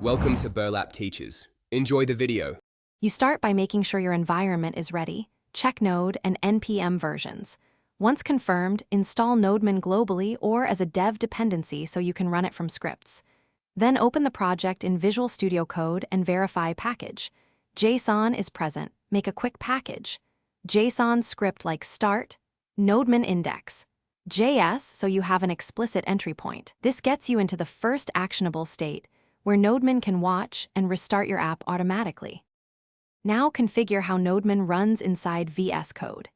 Welcome to Burlap Teachers. Enjoy the video. You start by making sure your environment is ready. Check Node and NPM versions. Once confirmed, install Nodemon globally or as a dev dependency so you can run it from scripts. Then open the project in Visual Studio Code and verify package. JSON is present. Make a quick package. JSON script like start, Nodemon index. JS so you have an explicit entry point. This gets you into the first actionable state, where Nodemon can watch and restart your app automatically. Now configure how Nodemon runs inside VS Code.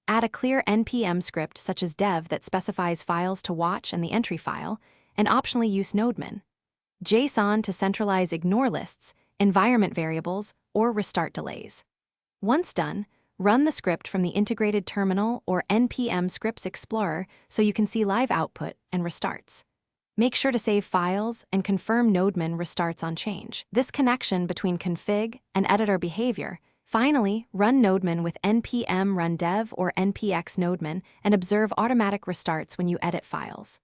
Add a clear NPM script such as dev that specifies files to watch and the entry file, and optionally use Nodemon. JSON to centralize ignore lists, environment variables, or restart delays. Once done, run the script from the integrated terminal or NPM Scripts Explorer so you can see live output and restarts. Make sure to save files and confirm Nodemon restarts on change. This connection between config and editor behavior. Finally, run Nodemon with npm run dev or npx Nodemon and observe automatic restarts when you edit files.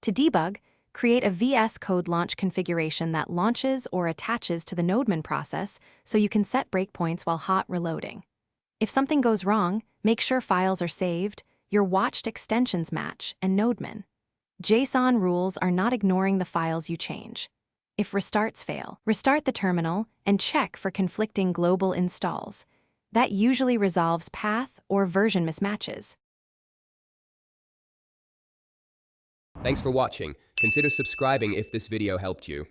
To debug, create a VS Code launch configuration that launches or attaches to the Nodemon process so you can set breakpoints while hot reloading. If something goes wrong, make sure files are saved, your watched extensions match, and Nodemon. JSON rules are not ignoring the files you change. If restarts fail, restart the terminal and check for conflicting global installs. That usually resolves path or version mismatches. Thanks for watching. Consider subscribing if this video helped you.